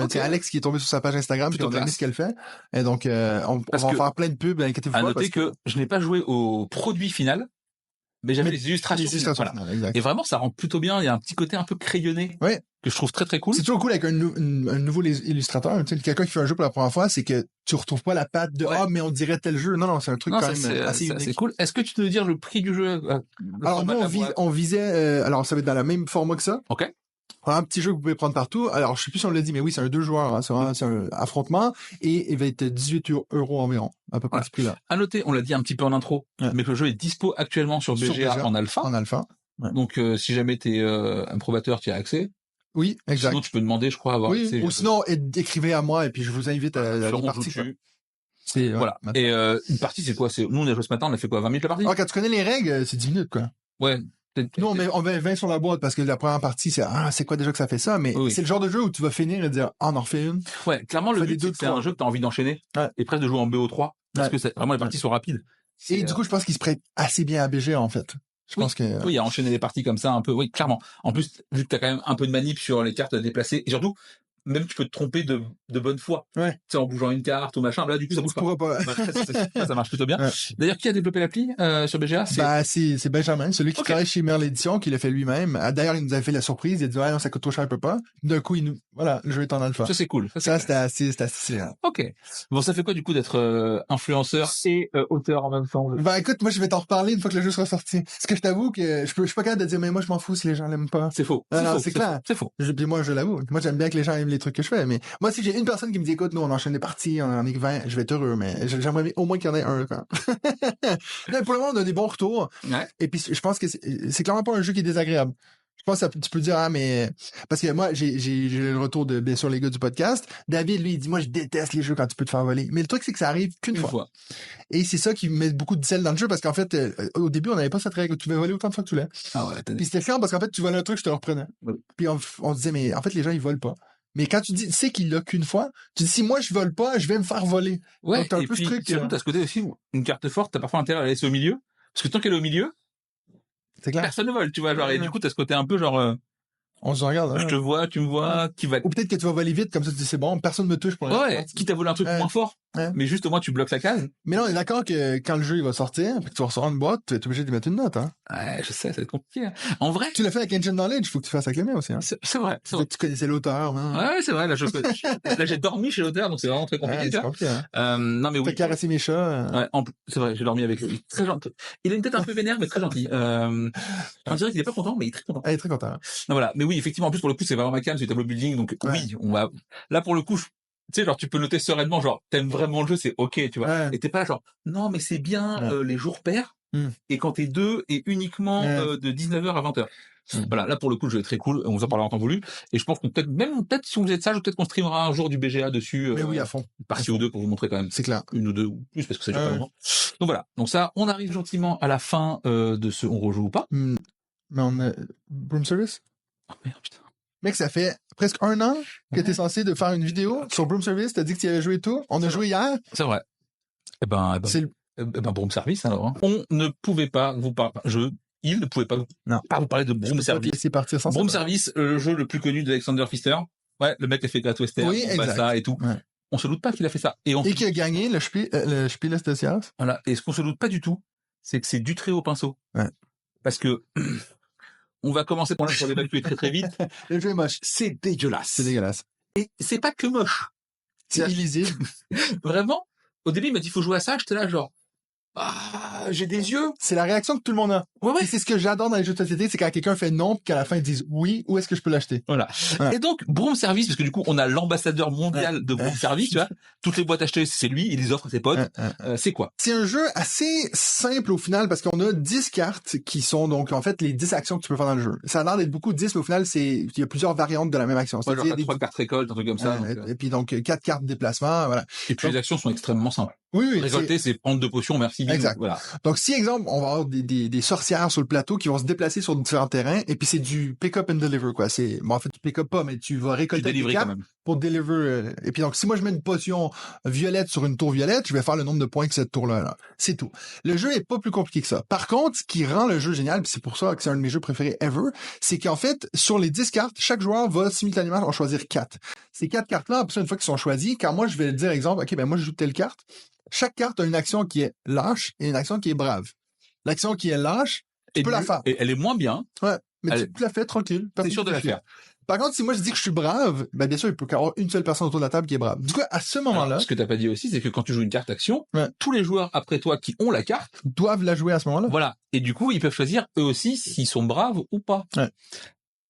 C'est Alex qui est tombé sur sa page Instagram, puis on a aimé ce qu'elle fait. Et donc, on va en faire plein de pubs, inquiétez-vous pas. À noter que je n'ai pas joué au produit final, mais j'avais les illustrations. Voilà. Exact. Et vraiment, ça rend plutôt bien. Il y a un petit côté un peu crayonné. Ouais. Que je trouve très très cool. C'est toujours cool avec un nouveau illustrateur, tu sais, quelqu'un qui fait un jeu pour la première fois, c'est que tu retrouves pas la patte de mais on dirait tel jeu. Non, c'est un truc quand même assez unique. C'est cool. Est-ce que tu peux nous dire le prix du jeu? Alors nous on visait alors ça va être dans le même format que ça. OK. Un petit jeu que vous pouvez prendre partout. Alors je sais plus si on l'a dit, mais oui, c'est un 2 joueurs, hein, c'est un affrontement et il va être 18 € environ, à peu près ce prix-là. À noter, on l'a dit un petit peu en intro, mais que le jeu est dispo actuellement sur BGA en alpha. Ouais. Donc si jamais t'es un probateur, tu as accès. Oui, exact. Sinon, tu peux demander, je crois, à avoir accès. Ou sinon, écrivez à moi et puis je vous invite à la partie. C'est voilà. Et une partie, c'est quoi? Nous, on a joué ce matin, on a fait quoi? 20 minutes la partie? Quand tu connais les règles, c'est 10 minutes, quoi. Ouais. Nous, on met 20 sur la boîte parce que la première partie, c'est quoi déjà que ça fait ça? Mais c'est le genre de jeu où tu vas finir et dire, on en refait une. Ouais, clairement, le but, c'est un jeu que t'as envie d'enchaîner. Et presque de jouer en BO3. Parce que vraiment, les parties sont rapides. Et du coup, je pense qu'il se prête assez bien à BG, en fait. Je pense que... Oui, il y a enchaîné des parties comme ça un peu. Oui, clairement. En plus, vu que t'as quand même un peu de manip sur les cartes à déplacer, et surtout, même tu peux te tromper de bonne foi. Ouais. Tu sais, en bougeant une carte ou machin. Là, du coup, ça bouge pas. Pourquoi pas? Ça marche plutôt bien. Ouais. D'ailleurs, qui a développé l'appli, sur BGA? C'est Benjamin, celui qui travaille chez Merle Édition, qui l'a fait lui-même. D'ailleurs, il nous avait fait la surprise. Il a dit, ouais, non, ça coûte trop cher, il peut pas. D'un coup, voilà, le jeu est en alpha. Ça, c'est cool. Ça, c'était assez génial. Ok. Bon, ça fait quoi, du coup, d'être influenceur et auteur en même temps? Ben, écoute, moi, je vais t'en reparler une fois que le jeu sera sorti. Parce que je t'avoue que je suis pas capable de dire, mais moi, je m'en fous si les gens l'aiment pas. C'est faux. Non, c'est clair. C'est faux. Puis moi, je l'avoue. Moi, j'aime bien que les gens aiment les trucs que je fais, mais moi, si j'ai une personne qui me dit, écoute, nous, on enchaîne des parties, on en est 20, je vais être heureux, mais j'aimerais au moins qu'il y en ait un, quoi. Là, pour le moment, on a des bons retours. Ouais. Et puis, je pense que c'est clairement pas un jeu qui est désagréable. Je pense que tu peux dire, ah, mais, parce que moi, j'ai le retour de, bien sûr, les gars du podcast. David, lui, il dit, moi, je déteste les jeux quand tu peux te faire voler. Mais le truc, c'est que ça arrive qu'une fois. Et c'est ça qui met beaucoup de sel dans le jeu, parce qu'en fait, au début, on n'avait pas cette règle. Tu pouvais voler autant de fois que tu voulais. Ah ouais, puis c'était chiant parce qu'en fait, tu volais un truc, je te le reprenais. Ouais. Puis on se disait, mais en fait, les gens, ils volent pas. Mais quand tu sais qu'il l'a qu'une fois, tu dis, si moi, je vole pas, je vais me faire voler. Ouais. Donc, t'as un et peu puis, ce truc. Surtout, t'as ce côté aussi où une carte forte, t'as parfois intérêt à la laisser au milieu. Parce que tant qu'elle est au milieu, c'est clair. Personne ne vole, tu vois, genre, et du coup, t'as ce côté un peu genre, on se regarde. Je te vois, tu me vois, qui va. Ou peut-être que tu vas voler vite, comme ça tu dis c'est bon, personne me touche pour l'instant. Ouais, quitte à voler un truc moins fort. Ouais. Mais juste au moins tu bloques la case. Mais non, on est d'accord que quand le jeu il va sortir, puis que tu vas recevoir une boîte, tu es obligé de mettre une note, hein. Ouais, je sais, ça va être compliqué. Hein. En vrai. Tu l'as fait avec Engine Knowledge, faut que tu fasses avec les miens aussi, hein. C'est vrai. C'est vrai. Tu connaissais l'auteur, hein. Ouais, c'est vrai, là, là, j'ai dormi chez l'auteur, donc c'est vraiment très compliqué, tu vois. Non, mais oui. T'as caressé mes chats. Ouais, c'est vrai, j'ai dormi avec lui. Très gentil. Il a une tête un peu vénère, mais très gentil. On dirait qu'il est pas content, mais il est très content. Ah, il est très content. Non, voilà. Mais oui, effectivement, en plus, pour le coup, c'est vraiment ma cam, c'est tableau building, donc oui, on va, là, pour le coup, tu sais, genre, tu peux noter sereinement, genre, t'aimes vraiment le jeu, c'est ok, tu vois. Ouais. Et t'es pas là, genre, non, mais c'est bien, les jours pairs, et quand t'es deux, et uniquement, de 19h à 20h. Voilà, là, pour le coup, le jeu est très cool, on vous en parlera en temps voulu, et je pense qu'on peut-être si vous êtes sage, peut-être qu'on streamera un jour du BGA dessus. Mais oui, à fond. Une partie ou deux pour vous montrer quand même. C'est clair. Une ou deux ou plus, parce que ça dure pas longtemps. Donc voilà. Donc ça, on arrive gentiment à la fin, de ce on rejoue ou pas. Mais on a, Broom Service? Oh merde, putain. Mec, ça fait presque 1 an que t'es censé de faire une vidéo sur Broom Service. T'as dit que tu y avais joué et tout. On a joué hier. C'est vrai. Eh ben, Broom Service, alors. Hein. On ne pouvait pas vous parler, il ne pouvait pas vous parler de Broom Service. C'est parti sans Broom Service, le jeu le plus connu d'Alexander Pfister. Ouais, le mec qui a fait Great Western. Oui, exact. Ça et tout. Ouais. On se doute pas qu'il a fait ça. Et qui a gagné le Spiel des Jahres. Voilà. Et ce qu'on se doute pas du tout, c'est que c'est du trait au pinceau. Ouais. Parce que, on va commencer pour l'évacuer très très vite. Le jeu est moche. C'est dégueulasse. C'est dégueulasse. Et c'est pas que moche. C'est illisible. Vraiment. Au début, il m'a dit, faut jouer à ça. J'étais là, genre, j'ai des yeux. C'est la réaction que tout le monde a. Ouais. Et c'est ce que j'adore dans les jeux de société, c'est quand quelqu'un fait non, puis qu'à la fin ils disent oui, où est-ce que je peux l'acheter? Voilà. Et donc, Broom Service, parce que du coup, on a l'ambassadeur mondial de Broom Service, tu vois. Toutes les boîtes achetées, c'est lui, il les offre à ses potes. C'est quoi? C'est un jeu assez simple au final, parce qu'on a 10 cartes qui sont donc, en fait, les 10 actions que tu peux faire dans le jeu. Ça a l'air d'être beaucoup 10, mais au final, il y a plusieurs variantes de la même action. Ouais, genre 3 cartes récolte, un truc comme ça. Et puis donc, 4 cartes de déplacement, voilà. Et puis les actions sont extrêmement simples. Oui. Récolter, c'est prendre 2 potions, merci. Exact. Voilà. Donc, si, exemple, on va avoir des sorcières sur le plateau qui vont se déplacer sur différents terrains, et puis c'est du pick-up and deliver, quoi. En fait, tu pick-up pas, mais tu vas récolter des cartes pour deliver. Et puis donc, si moi je mets une potion violette sur une tour violette, je vais faire le nombre de points que cette tour-là, là. C'est tout. Le jeu est pas plus compliqué que ça. Par contre, ce qui rend le jeu génial, puis c'est pour ça que c'est un de mes jeux préférés ever, c'est qu'en fait, sur les 10 cartes, chaque joueur va simultanément en choisir 4. Ces 4 cartes-là, après ça, une fois qu'ils sont choisis, quand moi je vais dire, exemple, ok, ben moi je joue telle carte, chaque carte a une action qui est lâche et une action qui est brave. L'action qui est lâche, tu peux la faire. Et elle est moins bien. Ouais, mais tu la fais tranquille. T'es sûr de la faire. Par contre, si moi je dis que je suis brave, ben bien sûr, il peut y avoir une seule personne autour de la table qui est brave. Du coup, à ce moment-là... Ce que t'as pas dit aussi, c'est que quand tu joues une carte action, tous les joueurs après toi qui ont la carte... doivent la jouer à ce moment-là. Voilà. Et du coup, ils peuvent choisir eux aussi s'ils sont braves ou pas. Ouais.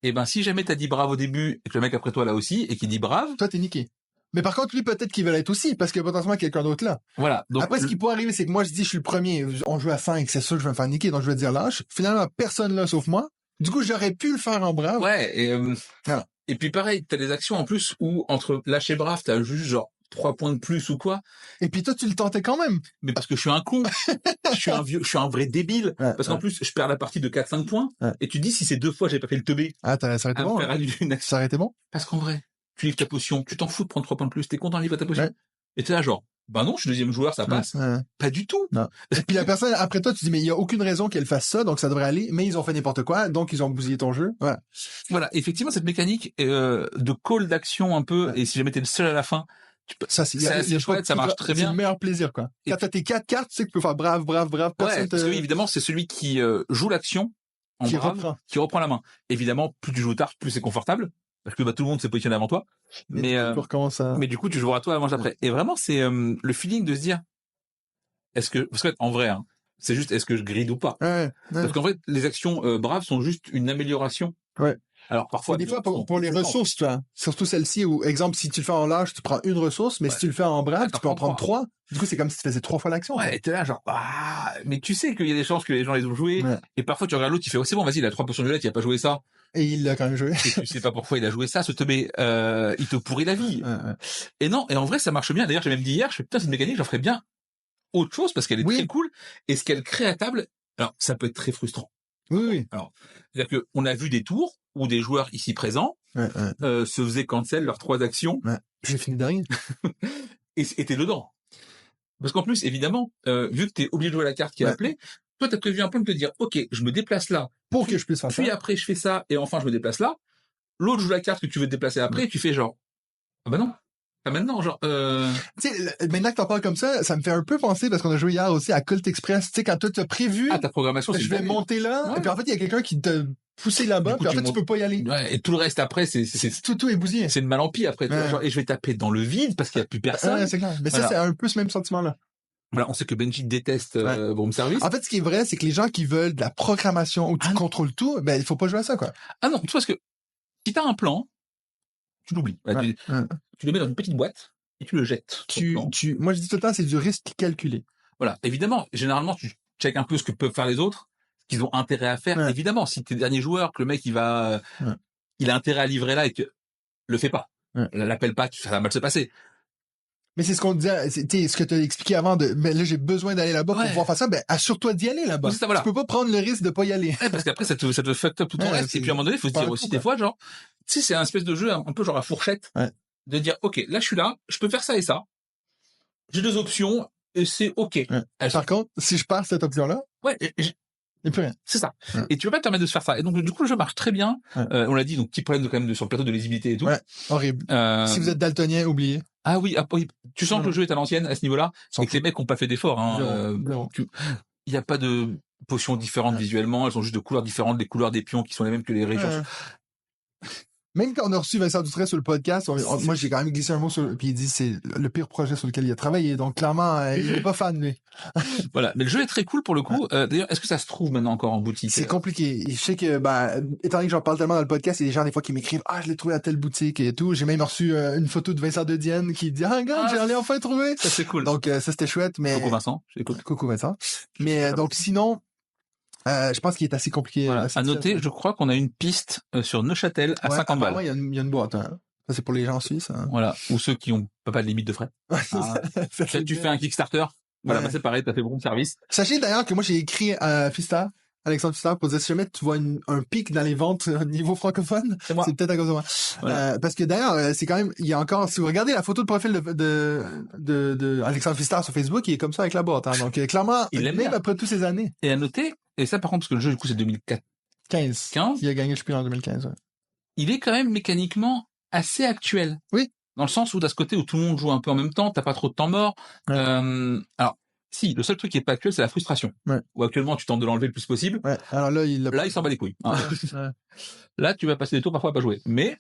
Et ben, si jamais t'as dit brave au début, et que le mec après toi l'a aussi, et qu'il dit brave... Toi, t'es niqué. Mais par contre, lui, peut-être qu'il veut l'être aussi, parce qu'il y a potentiellement quelqu'un d'autre là. Voilà. Donc, après, ce qui pourrait arriver, c'est que moi, je dis, je suis le premier, on joue à 5, c'est sûr que je vais me faire niquer, donc je vais dire lâche. Finalement, personne là, sauf moi. Du coup, j'aurais pu le faire en brave. Ouais, voilà. Et puis pareil, t'as des actions en plus où, entre lâcher brave, t'as juste genre 3 points de plus ou quoi. Et puis toi, tu le tentais quand même. Mais parce que je suis un con. je suis un vrai débile. Parce qu'en plus, je perds la partie de 4-5 points. Et tu dis, si c'est 2 fois, j'ai pas fait le teubé. Ah, ça aurait été bon. Ça aurait été bon. Parce qu'en vrai, tu livres ta potion, tu t'en fous de prendre 3 points de plus, t'es content de livrer ta potion. Et t'es là genre, bah non, je suis deuxième joueur, ça passe. Ouais. Pas du tout. Non. Et puis la personne après toi, tu dis mais il y a aucune raison qu'elle fasse ça, donc ça devrait aller. Mais ils ont fait n'importe quoi, donc ils ont bousillé ton jeu. Ouais. Voilà, effectivement cette mécanique de call d'action un peu, et si jamais t'es le seul à la fin, ça c'est chouette, ça marche très bien. C'est le meilleur plaisir quoi. Quand t'as tes 4 cartes, tu sais que tu peux faire brave. Ouais, parce que évidemment c'est celui qui joue l'action en brave, qui reprend la main. Évidemment, plus tu joues tard, plus c'est confortable. Parce que tout le monde s'est positionné avant toi. Mais du coup, tu joueras toi la manche après. Et vraiment, c'est le feeling de se dire, parce que en vrai, hein, c'est juste, est-ce que je gride ou pas? Ouais. Parce qu'en fait, les actions braves sont juste une amélioration. Ouais. Alors parfois, des fois pour les ressources, tu vois, surtout celle-ci où, exemple, si tu le fais en large, tu prends une ressource, mais si tu le fais en brave, tu peux en prendre 3. Du coup, c'est comme si tu faisais 3 fois l'action. Ouais, t'es là genre, mais tu sais qu'il y a des chances que les gens les ont joués. Ouais. Et parfois, tu regardes l'autre, tu fais, c'est bon, vas-y, il a 3 potions violettes, il a pas joué ça. Et il l'a quand même joué. Et tu sais pas pourquoi il a joué ça, ce teubé. Il te pourrit la vie. Ouais. Et non, et en vrai, ça marche bien. D'ailleurs, j'ai même dit hier, je fais, putain, cette mécanique, j'en ferais bien autre chose parce qu'elle est très cool. Et ce qu'elle crée à table, alors, ça peut être très frustrant. Oui. Alors, c'est-à-dire que on a vu des tours où des joueurs ici présents se faisaient cancel leurs 3 actions. Ouais. J'ai fini derrière. et t'es dedans. Parce qu'en plus, évidemment, vu que t'es obligé de jouer la carte qui est appelée, toi t'as prévu un plan de te dire, ok, je me déplace là pour que je puisse faire ça. Puis après je fais ça et enfin je me déplace là. L'autre joue la carte que tu veux te déplacer après et tu fais genre, ah bah non. Pas maintenant, genre. Tu sais, maintenant que t'en parles comme ça me fait un peu penser parce qu'on a joué hier aussi à Cult Express. Tu sais, quand toi t'as prévu. Ta programmation. Je vais monter là. Ouais. Et puis en fait il y a quelqu'un qui te poussé là-bas. Puis en fait tu peux pas y aller. Ouais. Et tout le reste après c'est tout est bousillé. C'est une mal en pis après. Ouais. Genre, et je vais taper dans le vide parce qu'il y a plus personne. Ouais, c'est clair. Mais ça c'est un peu ce même sentiment là. Voilà, on sait que Benji déteste Broom Service. En fait, ce qui est vrai, c'est que les gens qui veulent de la programmation où tu contrôles tout, ben il faut pas jouer à ça quoi. Ah non, tu vois, parce que si t'as un plan, tu l'oublies. Tu le mets dans une petite boîte et tu le jettes. Moi je dis tout le temps, c'est du risque calculé. Voilà, évidemment, généralement tu checkes un peu ce que peuvent faire les autres, ce qu'ils ont intérêt à faire. Évidemment, si t'es dernier joueur, que le mec il a intérêt à livrer là et que le fais pas, l'appelle pas, ça va mal se passer. Mais c'est ce qu'on disait, ce que tu as expliqué avant mais là j'ai besoin d'aller là-bas pour pouvoir faire ça, ben assure-toi d'y aller là-bas. Ça, voilà. Tu peux pas prendre le risque de pas y aller. Parce qu'après ça te fuck up tout ton reste. Et puis à un moment donné, il faut se dire aussi des fois genre, tu sais, c'est un espèce de jeu un peu genre à fourchette, de dire ok, là je suis là, je peux faire ça et ça. J'ai 2 options et c'est ok. Par contre, si je pars cette option-là, et plus rien. C'est ça. Et tu peux pas te permettre de se faire ça. Et donc du coup le jeu marche très bien. On l'a dit, donc petit problème quand même sur le plateau de lisibilité et tout. Ouais, horrible. Si vous êtes daltonien, oubliez. Ah oui, tu sens que le jeu est à l'ancienne à ce niveau-là, et que les mecs ont pas fait d'efforts. Il y a pas de potions différentes visuellement, elles sont juste de couleurs différentes, les couleurs des pions qui sont les mêmes que les régions. Même quand on a reçu Vincent Dutray sur le podcast, moi j'ai quand même glissé un mot puis il dit c'est le pire projet sur lequel il a travaillé, donc clairement il est pas fan lui. Voilà, mais le jeu est très cool pour le coup. D'ailleurs, est-ce que ça se trouve maintenant encore en boutique? C'est compliqué. Je sais que étant donné que j'en parle tellement dans le podcast, il y a des gens des fois qui m'écrivent je l'ai trouvé à telle boutique et tout. J'ai même reçu une photo de Vincent de Dienne qui dit regarde, j'ai enfin trouvé. Ça c'est cool. Donc ça c'était chouette, mais coucou Vincent, j'écoute. Coucou Vincent. Mais donc sinon je pense qu'il est assez compliqué. Voilà. À noter, je crois qu'on a une piste sur Neuchâtel à 50 balles. Il y a une boîte. Hein. Ça, c'est pour les gens en Suisse. Hein. Voilà. Ou ceux qui ont pas de limite de frais. Tu fais un Kickstarter. Voilà, c'est pareil, t'as fait Broom Service. Sachez d'ailleurs que moi, j'ai écrit à Alexandre Fistar, pour dire si jamais tu vois un pic dans les ventes au niveau francophone, c'est peut-être à cause de moi. Voilà. Parce que d'ailleurs, c'est quand même, il y a encore, si vous regardez la photo de profil de Alexandre Fistar sur Facebook, il est comme ça avec la boîte. Hein. Donc clairement, même après toutes ces années. Et à noter, et ça par contre, parce que le jeu du coup c'est 2015. Il a gagné le championnat en 2015. Ouais. Il est quand même mécaniquement assez actuel. Oui. Dans le sens où t'as ce côté où tout le monde joue un peu en même temps, t'as pas trop de temps mort. Ouais. Alors, si, le seul truc qui est pas actuel, c'est la frustration. Ouais. Où actuellement, tu tentes de l'enlever le plus possible. Ouais. Alors là, il s'en bat les couilles. Hein. Ouais. Là, tu vas passer des tours parfois à pas jouer. Mais,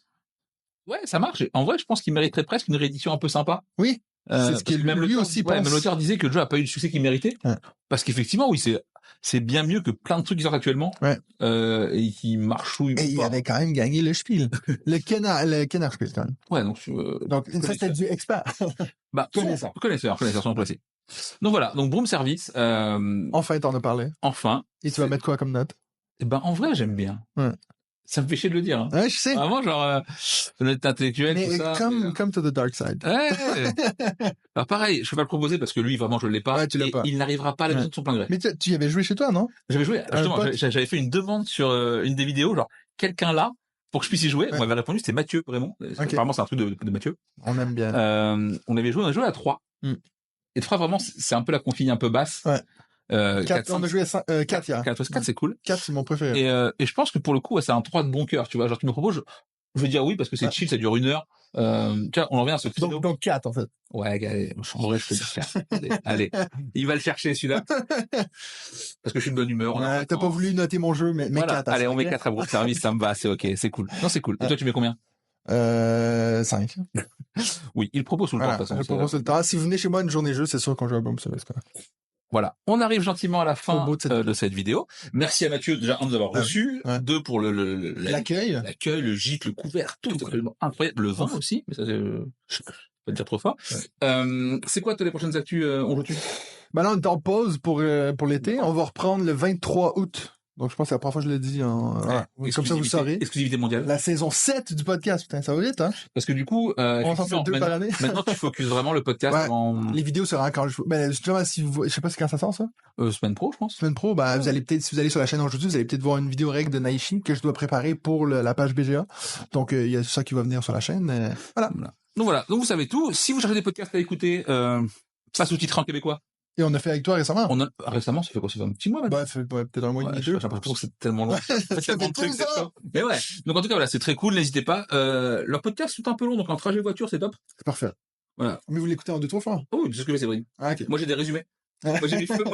ouais, ça marche. Et en vrai, je pense qu'il mériterait presque une réédition un peu sympa. Oui. C'est ce que même lui aussi pense. Même l'auteur disait que le jeu a pas eu le succès qu'il méritait. Ouais. Parce qu'effectivement, oui, c'est bien mieux que plein de trucs qui sortent actuellement. Ouais. Et qui marchouillent. Et il avait quand même gagné le Spiel. le Kenner Spiel, quand même. Ouais, donc ça, c'était du expert. Connaisseur, sont placés. Donc voilà, donc Broom Service. Enfin, t'en as parlé. Enfin. Et tu vas mettre quoi comme note? En vrai, j'aime bien. Ouais. Ça me fait chier de le dire. Hein. Ouais, je sais. Vraiment, genre, honnêteté intellectuelle, mais tout ça. Come to the dark side. Ouais. Alors pareil, je peux pas le proposer parce que lui, vraiment, je l'ai pas. Ouais, tu l'as pas. Il n'arrivera pas à la maison de son plein gré. Mais tu y avais joué chez toi, non? J'avais joué. Justement, j'avais fait une demande sur une des vidéos, genre, quelqu'un là, pour que je puisse y jouer. Ouais. On m'avait répondu, c'était Mathieu, vraiment. Okay. Apparemment, c'est un truc de Mathieu. On aime bien. On avait joué à 3. Et 3, vraiment, c'est un peu la config un peu basse. Ouais. 4, on a joué à 4 hier. 4, c'est cool. 4, c'est mon préféré. Et je pense que pour le coup, c'est un 3 de bon cœur, tu vois. Genre, tu me proposes, je veux dire oui, parce que c'est chill, ça dure 1 heure. Tiens, on en revient à ce créneau. Donc 4, en fait. Ouais, allez, en vrai, je peux dire 4. Allez. Il va le chercher, celui-là. Parce que je suis de bonne humeur. Ouais, t'as pas voulu noter mon jeu, mais voilà. 4. Allez, on met 4 à groupe service, ça me va, c'est ok, c'est cool. Non, c'est cool. Et toi, tu mets combien? 5. Oui, il propose tout le temps, de toute façon. Il propose tout le temps. Si vous venez chez moi une journée jeu, c'est sûr qu'on joue à Boom Service, quoi. Voilà. On arrive gentiment à la fin de cette vidéo. Merci à Mathieu, déjà, de nous avoir reçus. 2 pour l'accueil. L'accueil, le gîte, le couvert, tout absolument incroyable. Le vin aussi, mais ça, je peux pas dire trop fort. C'est quoi, les prochaines actus, on joue-tu? Bah là, on est en pause pour l'été. On va reprendre le 23 août. Donc, je pense que c'est la première fois que je l'ai dit. Comme ça, vous saurez. Exclusivité mondiale. La saison 7 du podcast. Putain, ça va vite, hein? Parce que du coup, on s'en fait 2 par année. Maintenant, tu focuses vraiment le podcast Les vidéos sera quand justement, je sais pas quand ça sort, ça. Semaine pro, je pense. Semaine pro, vous allez peut-être, si vous allez sur la chaîne aujourd'hui, vous allez peut-être voir une vidéo règle de Naishi que je dois préparer pour la page BGA. Donc, il y a ça qui va venir sur la chaîne. Voilà. Donc, vous savez tout. Si vous cherchez des podcasts à écouter, pas sous-titrés en québécois. Et on a fait avec toi récemment. Récemment, ça fait quoi? Ça fait un petit mois maintenant? Bah, peut-être un mois et demi, 2. J'ai l'impression que c'est tellement long. Mais ouais. Donc, en tout cas, voilà, c'est très cool. N'hésitez pas. Leur podcast, c'est un peu long. Donc, en trajet voiture, c'est top. C'est parfait. Voilà. Mais vous l'écoutez en 2-3 fois? Oh oui, c'est ce que c'est vrai. Ah, ok. Moi, j'ai des résumés. Moi,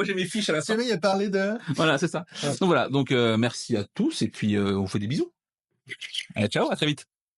j'ai mes fiches à la fin. Il a parlé de... Voilà, c'est ça. Ouais. Donc, voilà. Donc, merci à tous. Et puis, on fait des bisous. Allez, ciao. À très vite.